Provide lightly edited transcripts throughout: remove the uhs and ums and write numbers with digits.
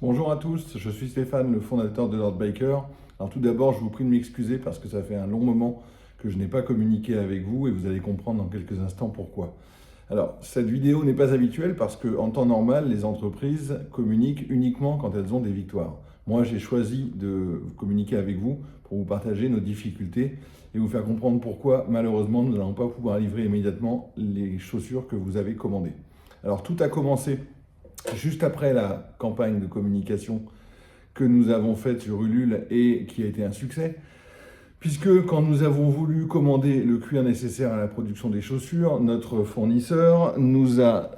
Bonjour à tous, je suis Stéphane, le fondateur de Lord Biker. Alors tout d'abord, je vous prie de m'excuser parce que ça fait un long moment que je n'ai pas communiqué avec vous et vous allez comprendre dans quelques instants pourquoi. Alors, cette vidéo n'est pas habituelle parce qu'en temps normal, les entreprises communiquent uniquement quand elles ont des victoires. Moi, j'ai choisi de communiquer avec vous pour vous partager nos difficultés et vous faire comprendre pourquoi, malheureusement, nous n'allons pas pouvoir livrer immédiatement les chaussures que vous avez commandées. Alors, tout a commencé juste après la campagne de communication que nous avons faite sur Ulule et qui a été un succès, puisque quand nous avons voulu commander le cuir nécessaire à la production des chaussures, notre fournisseur nous a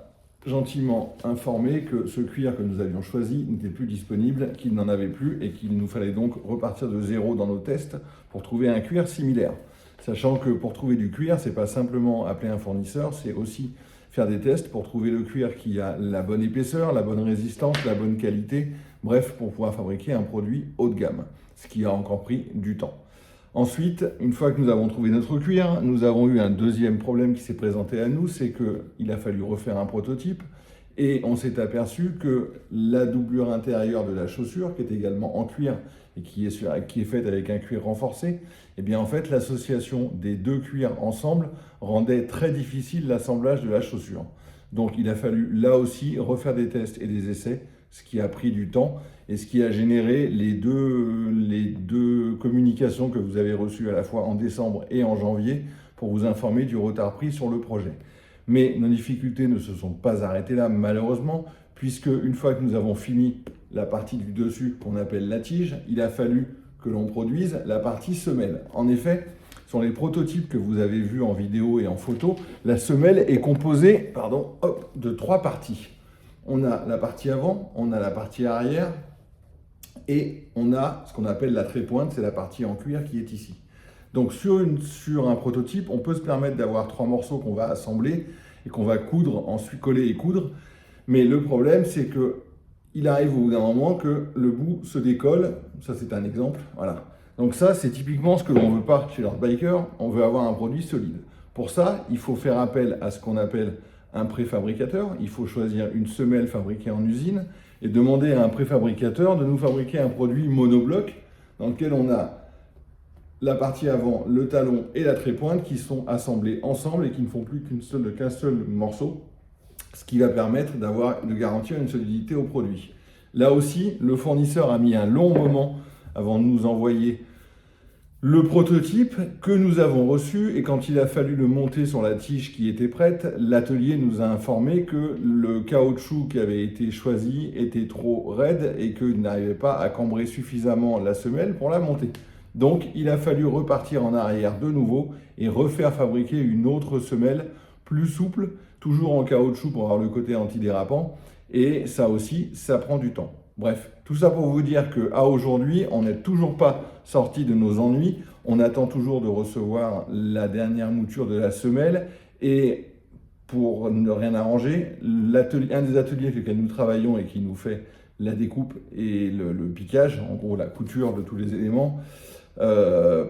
gentiment informé que ce cuir que nous avions choisi n'était plus disponible, qu'il n'en avait plus et qu'il nous fallait donc repartir de zéro dans nos tests pour trouver un cuir similaire. Sachant que pour trouver du cuir, c'est pas simplement appeler un fournisseur, c'est aussi faire des tests pour trouver le cuir qui a la bonne épaisseur, la bonne résistance, la bonne qualité, bref, pour pouvoir fabriquer un produit haut de gamme, ce qui a encore pris du temps. Ensuite, une fois que nous avons trouvé notre cuir, nous avons eu un deuxième problème qui s'est présenté à nous, c'est qu'il a fallu refaire un prototype et on s'est aperçu que la doublure intérieure de la chaussure, qui est également en cuir et qui est faite avec un cuir renforcé, eh bien en fait l'association des deux cuirs ensemble rendait très difficile l'assemblage de la chaussure. Donc il a fallu là aussi refaire des tests et des essais, ce qui a pris du temps et ce qui a généré les deux communications que vous avez reçues à la fois en décembre et en janvier pour vous informer du retard pris sur le projet. Mais nos difficultés ne se sont pas arrêtées là, malheureusement, puisque une fois que nous avons fini la partie du dessus qu'on appelle la tige, il a fallu que l'on produise la partie semelle. En effet, sur les prototypes que vous avez vus en vidéo et en photo, la semelle est composée de trois parties. On a la partie avant, on a la partie arrière et on a ce qu'on appelle la trépointe, c'est la partie en cuir qui est ici. Donc sur un prototype, on peut se permettre d'avoir trois morceaux qu'on va assembler et qu'on va coudre, ensuite coller et coudre. Mais le problème, c'est qu'il arrive au bout d'un moment que le bout se décolle. Ça, c'est un exemple. Voilà. Donc ça, c'est typiquement ce que l'on ne veut pas chez Lord Biker. On veut avoir un produit solide. Pour ça, il faut faire appel à ce qu'on appelle un préfabricateur. Il faut choisir une semelle fabriquée en usine et demander à un préfabricateur de nous fabriquer un produit monobloc dans lequel on a la partie avant, le talon et la trépointe qui sont assemblés ensemble et qui ne font plus qu'un seul morceau, ce qui va permettre de garantir une solidité au produit. Là aussi, le fournisseur a mis un long moment avant de nous envoyer le prototype que nous avons reçu et quand il a fallu le monter sur la tige qui était prête, l'atelier nous a informé que le caoutchouc qui avait été choisi était trop raide et qu'il n'arrivait pas à cambrer suffisamment la semelle pour la monter. Donc il a fallu repartir en arrière de nouveau et refaire fabriquer une autre semelle plus souple, toujours en caoutchouc pour avoir le côté antidérapant. Et ça aussi, ça prend du temps. Bref, tout ça pour vous dire qu'à aujourd'hui, on n'est toujours pas sorti de nos ennuis. On attend toujours de recevoir la dernière mouture de la semelle. Et pour ne rien arranger, un des ateliers avec lesquels nous travaillons et qui nous fait la découpe et le piquage, en gros la couture de tous les éléments,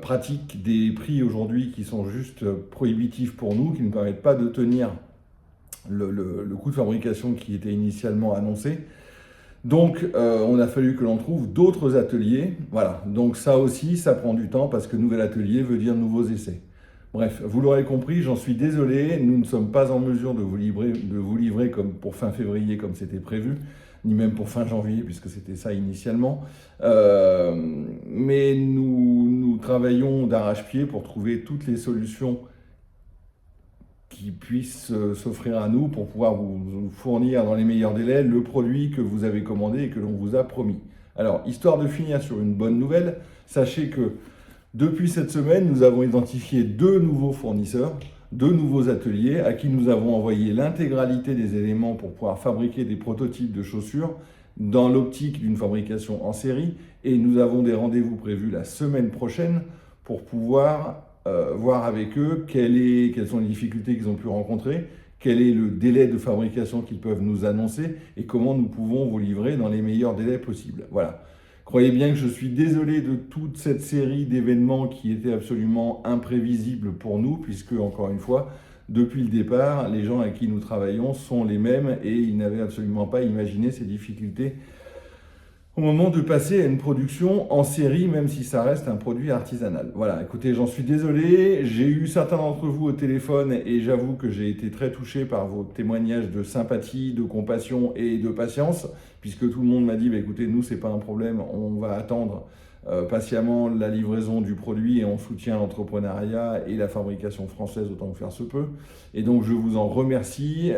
pratique des prix aujourd'hui qui sont juste prohibitifs pour nous, qui ne permettent pas de tenir le coût de fabrication qui était initialement annoncé. Donc, on a fallu que l'on trouve d'autres ateliers. Voilà, donc ça aussi, ça prend du temps parce que nouvel atelier veut dire nouveaux essais. Bref, vous l'aurez compris, j'en suis désolé, nous ne sommes pas en mesure de vous livrer comme pour fin février comme c'était prévu, ni même pour fin janvier puisque c'était ça initialement. Mais nous travaillons d'arrache-pied pour trouver toutes les solutions qui puissent s'offrir à nous pour pouvoir vous fournir dans les meilleurs délais le produit que vous avez commandé et que l'on vous a promis. Alors, histoire de finir sur une bonne nouvelle, sachez que depuis cette semaine, nous avons identifié deux nouveaux fournisseurs, deux nouveaux ateliers à qui nous avons envoyé l'intégralité des éléments pour pouvoir fabriquer des prototypes de chaussures dans l'optique d'une fabrication en série. Et nous avons des rendez-vous prévus la semaine prochaine pour pouvoir voir avec eux quelles sont les difficultés qu'ils ont pu rencontrer, quel est le délai de fabrication qu'ils peuvent nous annoncer et comment nous pouvons vous livrer dans les meilleurs délais possibles. Voilà. Croyez bien que je suis désolé de toute cette série d'événements qui étaient absolument imprévisibles pour nous, puisque, encore une fois, depuis le départ, les gens avec qui nous travaillons sont les mêmes et ils n'avaient absolument pas imaginé ces difficultés moment de passer à une production en série, même si ça reste un produit artisanal. Voilà, écoutez, j'en suis désolé. J'ai eu certains d'entre vous au téléphone et j'avoue que j'ai été très touché par vos témoignages de sympathie, de compassion et de patience, puisque tout le monde m'a dit, bah, écoutez, nous, c'est pas un problème, on va attendre patiemment la livraison du produit et on soutient l'entrepreneuriat et la fabrication française autant que faire se peut. Et donc, je vous en remercie.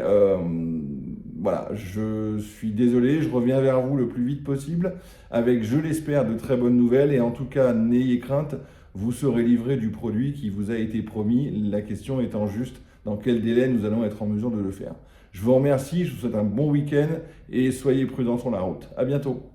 Voilà, je suis désolé, je reviens vers vous le plus vite possible avec, je l'espère, de très bonnes nouvelles. Et en tout cas, n'ayez crainte, vous serez livré du produit qui vous a été promis. La question étant juste dans quel délai nous allons être en mesure de le faire. Je vous remercie, je vous souhaite un bon week-end et soyez prudents sur la route. À bientôt.